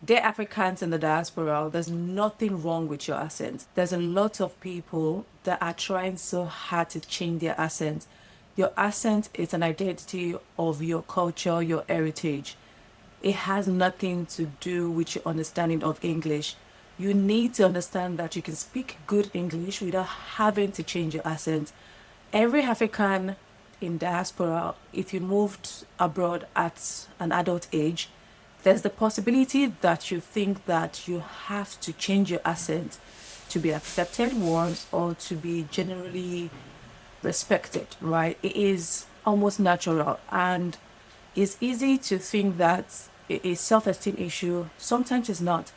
They're Africans in the diaspora. There's nothing wrong with your accent. There's a lot of people that are trying so hard to change their accent. Your accent is an identity of your culture, your heritage. It has nothing to do with your understanding of English. You need to understand that you can speak good English without having to change your accent. Every African in diaspora, if you moved abroad at an adult age, there's the possibility that you think that you have to change your accent to be accepted once or to be generally respected, right? It is almost natural, and it's easy to think that it is self-esteem issue. Sometimes it's not.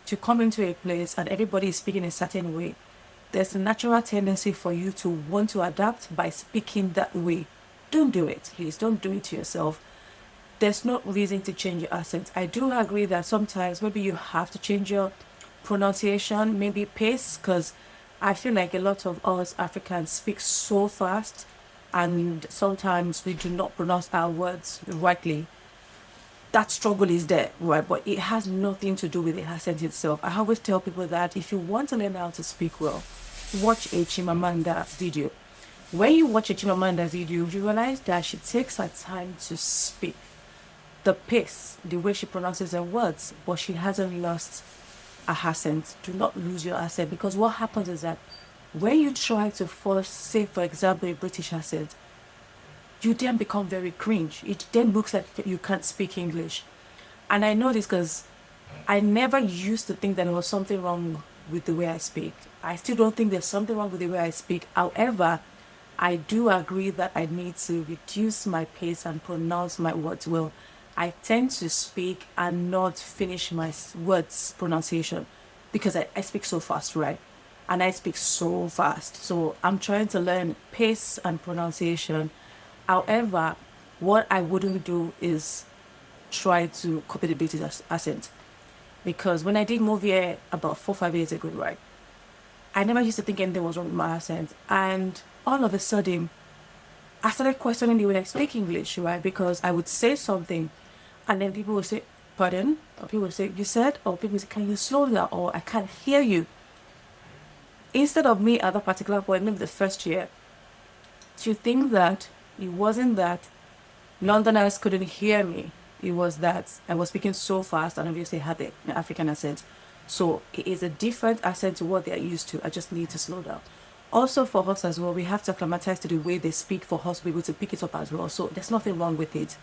To come into a place and everybody is speaking a certain way, there's a natural tendency for you to want to adapt by speaking that way. Don't do it, please. Don't do it to yourself. There's no reason to change your accent. I do agree that sometimes maybe you have to change your pronunciation, maybe pace, because I feel like a lot of us Africans speak so fast and sometimes we do not pronounce our words rightly. That struggle is there, right? But it has nothing to do with the accent itself. I always tell people that if you want to learn how to speak well, watch a Chimamanda video. When you watch a Chimamanda video, you realize that she takes her time to speak. The pace, the way she pronounces her words, but she hasn't lost her accent. Do not lose your accent, because what happens is that when you try to force, say for example, a British accent, you then become very cringe. It then looks like you can't speak English. And I know this because I never used to think that there was something wrong with the way I speak. I still don't think there's something wrong with the way I speak. However, I do agree that I need to reduce my pace and pronounce my words well. I tend to speak and not finish my words pronunciation because I speak so fast, right? And I speak so fast. So I'm trying to learn pace and pronunciation. However, what I wouldn't do is try to copy the British accent. Because when I did move here about 4 or 5 years ago, right, I never used to think anything was wrong with my accent. And all of a sudden, I started questioning the way I speak English, right? Because I would say something and then people would say, pardon? Or people would say, you said? Or people would say, can you slow down? Or I can't hear you. Instead of me at that particular point, maybe the first year, to think that it wasn't that Londoners couldn't hear me. It was that I was speaking so fast and obviously had the African accent. So it is a different accent to what they're used to. I just need to slow down. Also for us as well, we have to acclimatize to the way they speak for us to be able to pick it up as well. So there's nothing wrong with it.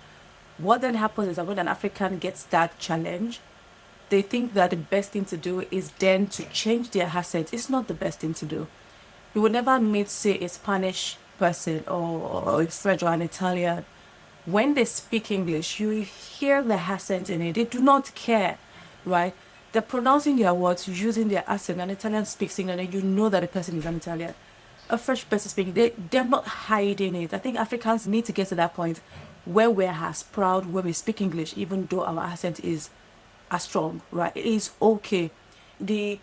What then happens is that when an African gets that challenge, they think that the best thing to do is then to change their accent. It's not the best thing to do. You will never meet, say, a Spanish person or a French or an Italian. When they speak English, you hear the accent in it. They do not care, right? They're pronouncing their words using their accent. An Italian speaks English and you know that the person is an Italian. A French person speaking, they're not hiding it. I think Africans need to get to that point where we're as proud when we speak English, even though our accent is as strong, right? It is okay. The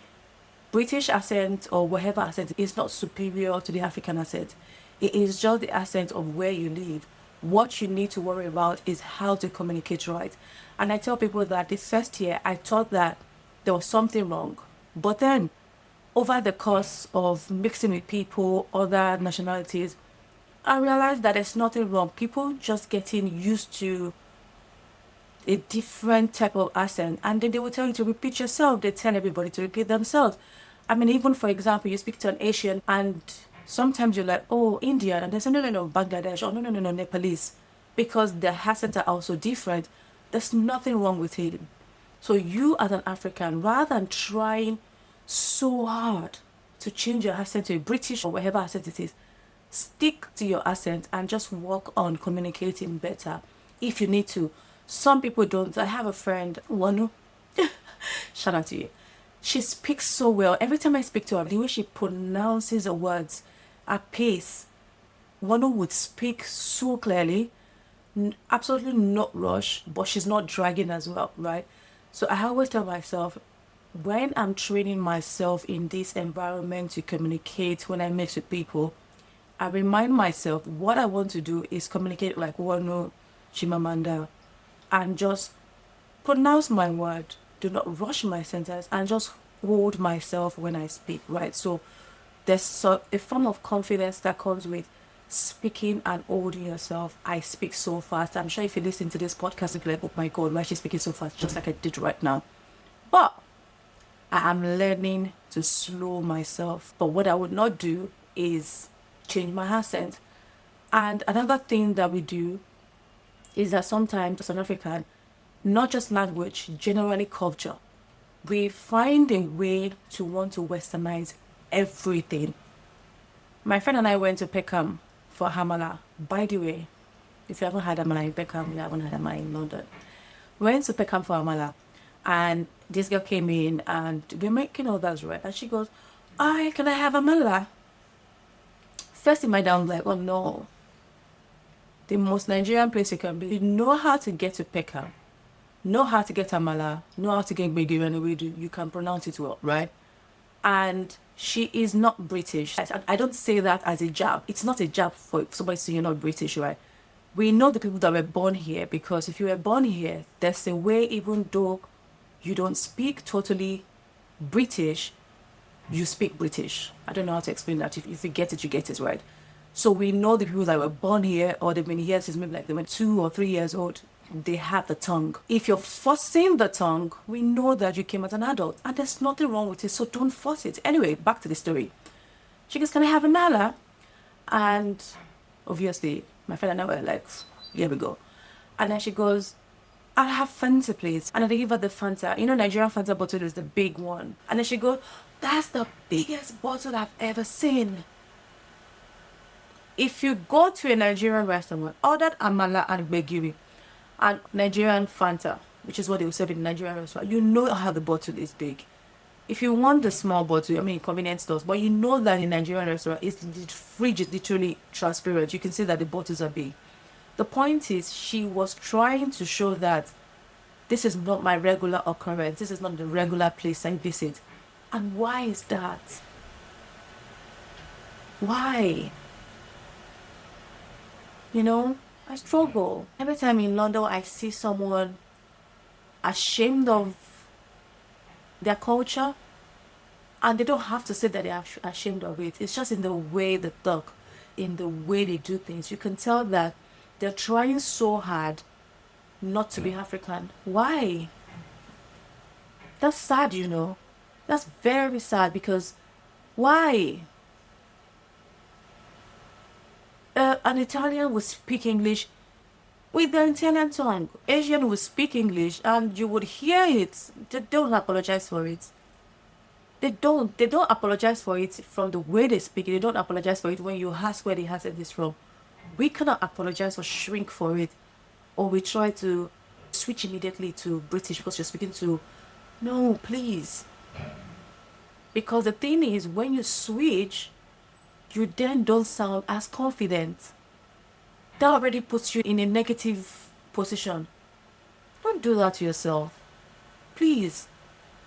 British accent or whatever accent is not superior to the African accent. It is just the accent of where you live. What you need to worry about is how to communicate right. And I tell people that this first year, I thought that there was something wrong. But then, over the course of mixing with people, other nationalities, I realized that there's nothing wrong. People just getting used to a different type of accent. And then they will tell you to repeat yourself. They tell everybody to repeat themselves. I mean, even for example, you speak to an Asian and sometimes you're like, oh, Indian, and there's no, Bangladesh, or no, Nepalese, because their accents are also different. There's nothing wrong with it. So you as an African, rather than trying so hard to change your accent to a British or whatever accent it is, stick to your accent and just work on communicating better if you need to. Some people don't. I have a friend, Wanu, shout out to you. She speaks so well. Every time I speak to her, the way she pronounces the words at pace, Wanu would speak so clearly, absolutely not rush, but she's not dragging as well, right? So I always tell myself, when I'm training myself in this environment to communicate when I mix with people, I remind myself what I want to do is communicate like Wanu, Chimamanda, and just pronounce my word. do not rush my sentence, and just hold myself when I speak, right? So there's a form of confidence that comes with speaking and holding yourself. I speak so fast. I'm sure if you listen to this podcast, you'll be like, oh my God, why is she speaking so fast? Just like I did right now. But I am learning to slow myself. But what I would not do is change my accent. And another thing that we do is that sometimes as an African, not just language, generally culture, we find a way to want to westernize everything. My friend and I went to Peckham for Hamala. By the way, if you haven't had Hamala in Peckham, you haven't had Hamala in London. We went to Peckham for Hamala, and this girl came in and we're making all that right. And she goes, "Hi, can I have Hamala?" First in my down, like, oh no. The most Nigerian place you can be. You know how to get to Peckham, know how to get Amala, know how to get Gbegiri and Ewedu. You can pronounce it well, right? And she is not British. I don't say that as a jab. It's not a jab for somebody saying you're not British, right? We know the people that were born here, because if you were born here, there's a way, even though you don't speak totally British, you speak British. I don't know how to explain that. If you get it, you get it, right? So we know the people that were born here, or they've been here since maybe like they were 2 or 3 years old. They have the tongue. If you're forcing the tongue, we know that you came as an adult, and there's nothing wrong with it, so don't force it. Anyway, back to the story. She goes, "Can I have a nala?" And obviously, my friend and I were like, here we go. And then she goes, "I'll have Fanta, please." And I give her the Fanta. You know, Nigerian Fanta bottle is the big one. And then she goes, "That's the biggest bottle I've ever seen." If you go to a Nigerian restaurant, order amala and gbegiri and Nigerian Fanta, which is what they will serve in a Nigerian restaurant, you know how the bottle is big. If you want the small bottle, I mean convenience stores, but you know that in a Nigerian restaurant, the fridge is literally transparent. You can see that the bottles are big. The point is, she was trying to show that this is not my regular occurrence. This is not the regular place I visit. And why is that? Why? You know, I struggle. Every time in London, I see someone ashamed of their culture, and they don't have to say that they're ashamed of it. It's just in the way they talk, in the way they do things. You can tell that they're trying so hard not to be African. Why? That's sad, you know. That's very sad, because why? An Italian will speak English with the Italian tongue. Asian will speak English, and you would hear it. They don't apologize for it. They don't apologize for it from the way they speak. They don't apologize for it when you ask where they have said this from. We cannot apologize or shrink for it, or we try to switch immediately to British because you're speaking to. No, please. Because the thing is, when you switch, you then don't sound as confident. That already puts you in a negative position. Don't do that to yourself. Please,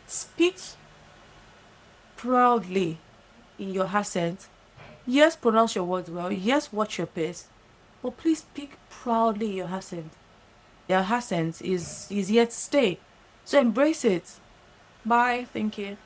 speak proudly in your accent. Yes, pronounce your words well. Yes, watch your pace. But please speak proudly in your accent. Your accent is here to stay. So embrace it. Bye. Thank you.